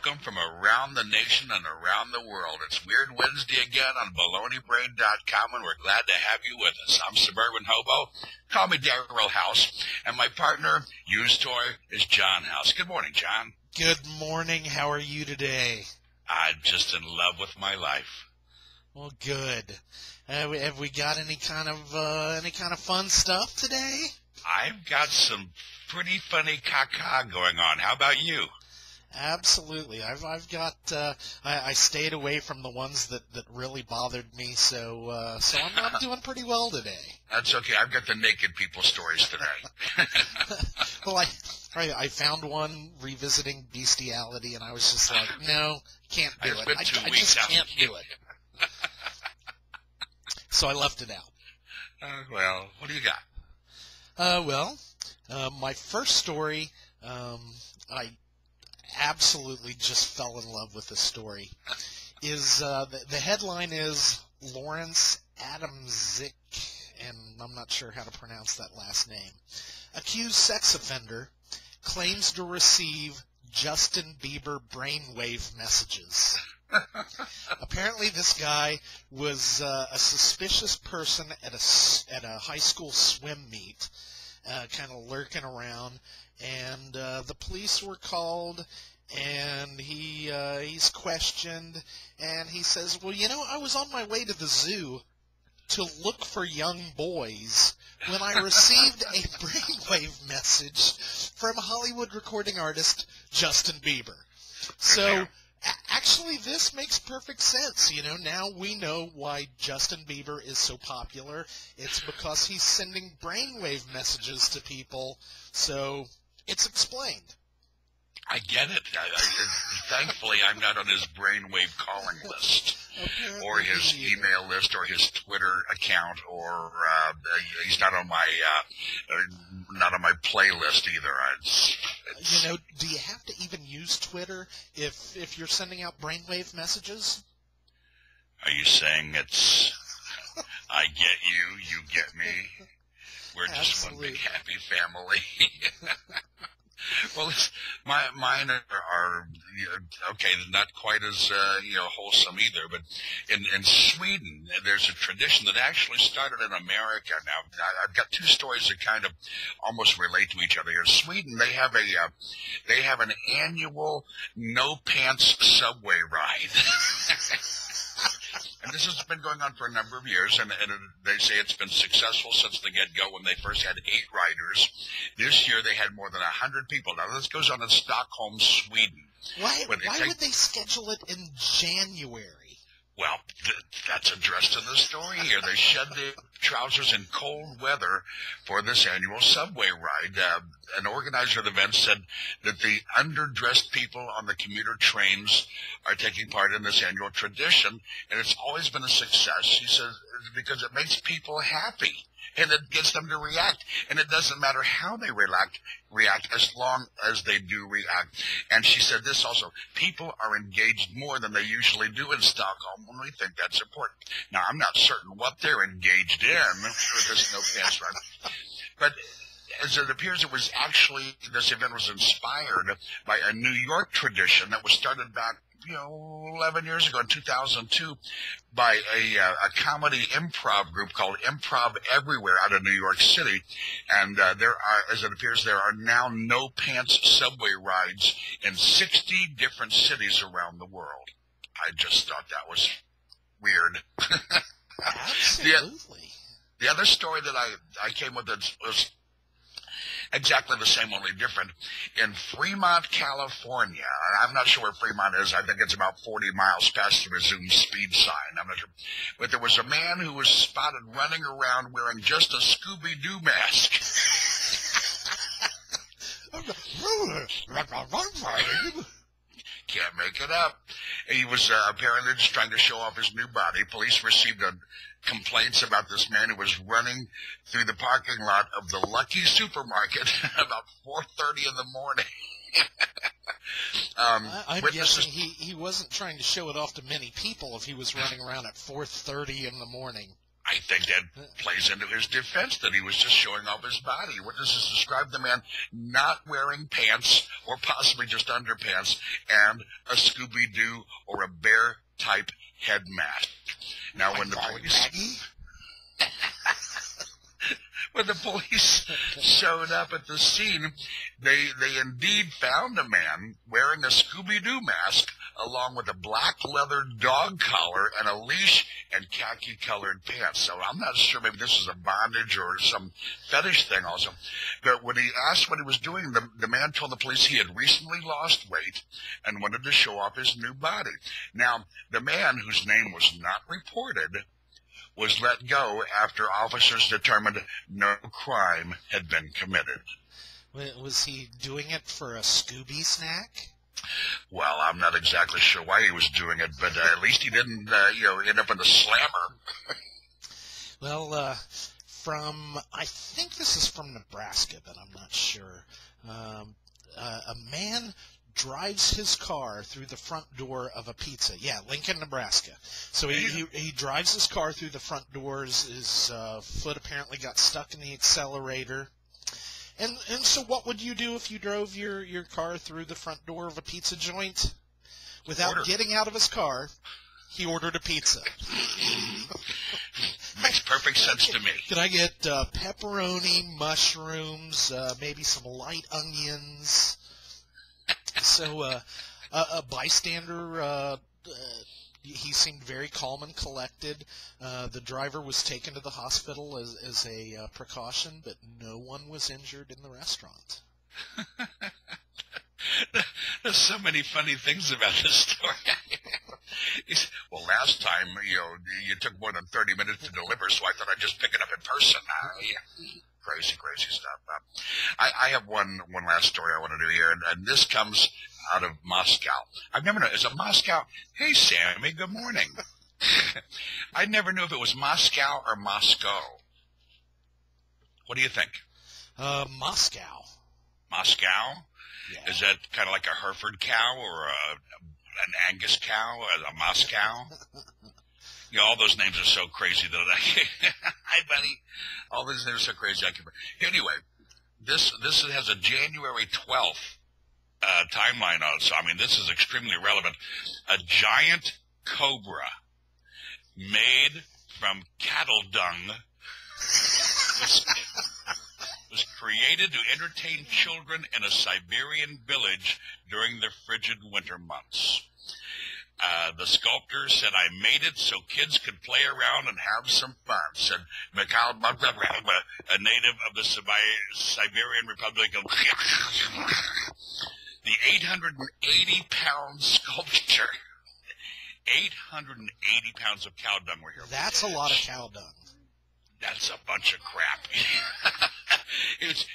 welcome from around the nation and around the world. It's Weird Wednesday again on baloneybrain.com, and we're glad to have you with us. I'm Suburban Hobo. Call me Darrell House, and my partner, used toy, is John House. Good morning, John. Good morning. How are you today? I'm just in love with my life. Well, good. Have we got any kind of fun stuff today? I've got some pretty funny caca going on. How about you? Absolutely. I've got I stayed away from the ones that really bothered me, so I'm doing pretty well today. That's okay. I've got the naked people stories today. Well, I found one revisiting bestiality, and I was just like, no, can't do it. I just can't do it. So I left it out. Well, what do you got? My first story, I absolutely just fell in love with this story. Is the headline is Lawrence Adamczyk, and I'm not sure how to pronounce that last name. Accused sex offender claims to receive Justin Bieber brainwave messages. Apparently, this guy was a suspicious person at a high school swim meet, kind of lurking around, and the police were called, and he's questioned, and he says, well, I was on my way to the zoo to look for young boys when I received a brainwave message from Hollywood recording artist Justin Bieber. So actually, this makes perfect sense. Now we know why Justin Bieber is so popular. It's because he's sending brainwave messages to people, so it's explained. I get it. Thankfully, I'm not on his brainwave calling list, or his email list, or his Twitter account, or he's not on my playlist either. Do you have to even use Twitter if you're sending out brainwave messages? Are you saying it's I get you, you get me? We're just one big happy family. Well, mine are okay, not quite as wholesome either. But in Sweden, there's a tradition that actually started in America. Now, I've got two stories that kind of almost relate to each other. In Sweden, they have an annual no pants subway ride. And this has been going on for a number of years, and they say it's been successful since the get-go when they first had 8 riders. This year they had more than 100 people. Now, this goes on in Stockholm, Sweden. Why would they schedule it in January? Well, that's addressed in the story here. They shed their trousers in cold weather for this annual subway ride. An organizer of the event said that the underdressed people on the commuter trains are taking part in this annual tradition, and it's always been a success. He says because it makes people happy, and it gets them to react, and it doesn't matter how they react as long as they do react. And she said this also, people are engaged more than they usually do in Stockholm, and we think that's important. Now, I'm not certain what they're engaged in with this no pants ride, but as it appears, it was actually, this event was inspired by a New York tradition that was started back 11 years ago in 2002 by a comedy improv group called Improv Everywhere out of New York City. And there are, as it appears, there are now no pants subway rides in 60 different cities around the world. I just thought that was weird. Absolutely. The other story that I came with was exactly the same, only different. In Fremont, California, I'm not sure where Fremont is. I think it's about 40 miles past the resumed speed sign. I'm not sure. But there was a man who was spotted running around wearing just a Scooby-Doo mask. Can't make it up. He was apparently just trying to show off his new body. Police received complaints about this man who was running through the parking lot of the Lucky Supermarket about 4:30 in the morning. I'm guessing he wasn't trying to show it off to many people if he was running around at 4:30 in the morning. I think that plays into his defense that he was just showing off his body. Witnesses describe the man not wearing pants or possibly just underpants and a Scooby-Doo or a bear-type head mask. Now, when the police... When the police showed up at the scene, they indeed found a man wearing a Scooby-Doo mask along with a black leather dog collar and a leash and khaki-colored pants. So I'm not sure, maybe this is a bondage or some fetish thing also. But when he asked what he was doing, the man told the police he had recently lost weight and wanted to show off his new body. Now, the man, whose name was not reported, was let go after officers determined no crime had been committed. Was he doing it for a Scooby snack? Well, I'm not exactly sure why he was doing it, but at least he didn't, end up in the slammer. Well, I think this is from Nebraska, but I'm not sure. A man drives his car through the front door of a pizza. Yeah, Lincoln, Nebraska. So he drives his car through the front doors. His foot apparently got stuck in the accelerator. And so what would you do if you drove your car through the front door of a pizza joint? Without getting out of his car, he ordered a pizza. Makes perfect sense to me. Can I get pepperoni, mushrooms, maybe some light onions? So a bystander, he seemed very calm and collected. The driver was taken to the hospital as a precaution, but no one was injured in the restaurant. There's so many funny things about this story. Well, last time, you took more than 30 minutes to deliver, so I thought I'd just pick it up in person. Crazy stuff. I have one last story I want to do here, and this comes out of Moscow. I've never known. Is it Moscow? Hey, Sammy, good morning. I never knew if it was Moscow or Moscow. What do you think? Moscow. Moscow? Yeah. Is that kind of like a Hereford cow or an Angus cow, a Moscow? All those names are so crazy that hi, buddy. All these names are so crazy. Anyway, this has a January 12th timeline on it. So, this is extremely relevant. A giant cobra made from cattle dung was created to entertain children in a Siberian village during the frigid winter months. The sculptor said, "I made it so kids could play around and have some fun," said Mikhail, a native of the Siberian Republic of the 880-pound sculpture. 880 pounds of cow dung were here. That's a lot of cow dung. That's a bunch of crap.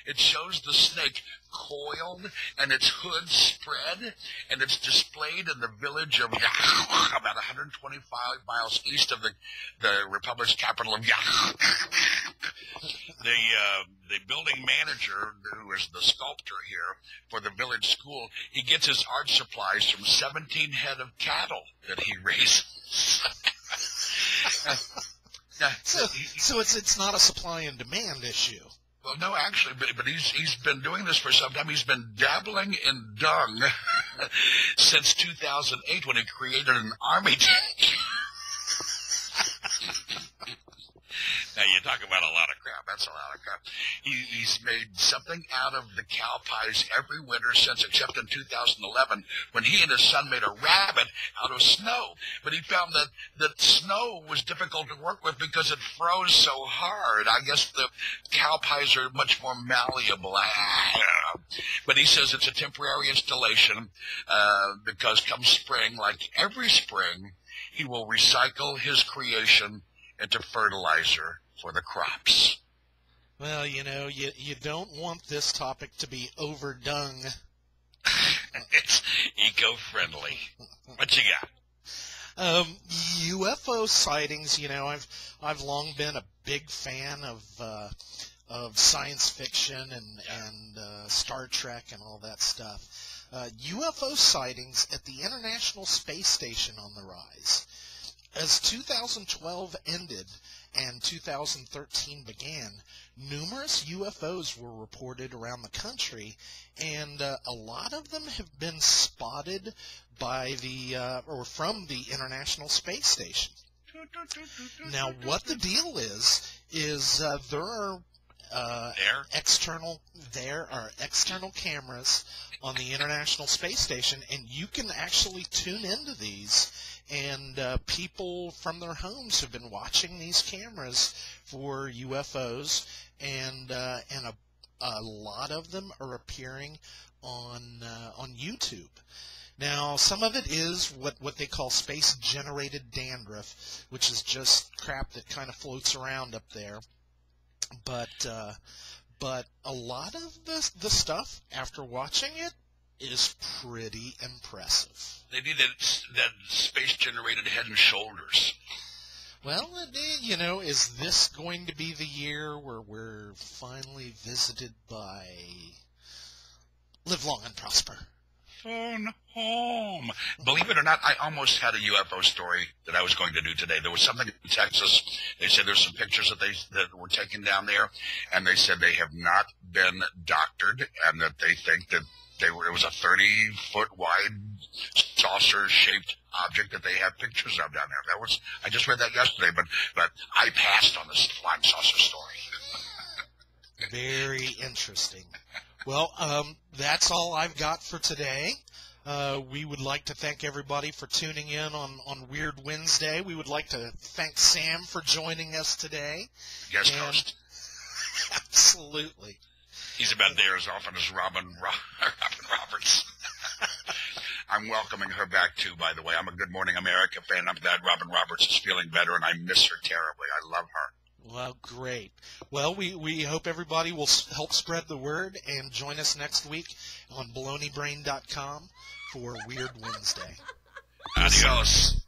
It shows the snake coiled and its hood spread, and it's displayed in the village of about 125 miles east of the Republic's capital of The building manager, who is the sculptor here for the village school, he gets his art supplies from 17 head of cattle that he raises. So it's not a supply and demand issue. Well, no, actually, but he's been doing this for some time. He's been dabbling in dung since 2008 when he created an army tank. Now, you talk about a lot of crap. That's a lot of crap. He's made something out of the cow pies every winter since, except in 2011, when he and his son made a rabbit out of snow. But he found that snow was difficult to work with because it froze so hard. I guess the cow pies are much more malleable. But he says it's a temporary installation because come spring, like every spring, he will recycle his creation into fertilizer for the crops. Well, you don't want this topic to be overdung. It's eco-friendly. What you got? UFO sightings. I've long been a big fan of science fiction and Star Trek and all that stuff. UFO sightings at the International Space Station on the rise. As 2012 ended and 2013 began, numerous UFOs were reported around the country, and a lot of them have been spotted by or from the International Space Station. Now, what the deal is there are external cameras on the International Space Station, and you can actually tune into these, and people from their homes have been watching these cameras for UFOs, and a lot of them are appearing on YouTube. Now, some of it is what they call space-generated dandruff, which is just crap that kind of floats around up there. But a lot of the stuff, after watching it, is pretty impressive. They need that space-generated Head and Shoulders. Well, is this going to be the year where we're finally visited by Live Long and Prosper? Phone home. Believe it or not, I almost had a UFO story that I was going to do today. There was something in Texas. They said there's some pictures that were taken down there, and they said they have not been doctored, and that they think that it was a 30-foot wide saucer-shaped object that they have pictures of down there. I just read that yesterday, but I passed on this flying saucer story. Very interesting. Well, that's all I've got for today. We would like to thank everybody for tuning in on Weird Wednesday. We would like to thank Sam for joining us today. Guest host. Absolutely. He's about there as often as Robin Roberts. I'm welcoming her back, too, by the way. I'm a Good Morning America fan. I'm glad Robin Roberts is feeling better, and I miss her terribly. I love her. Well, great. Well, we hope everybody will help spread the word and join us next week on baloneybrain.com for Weird Wednesday. Adios.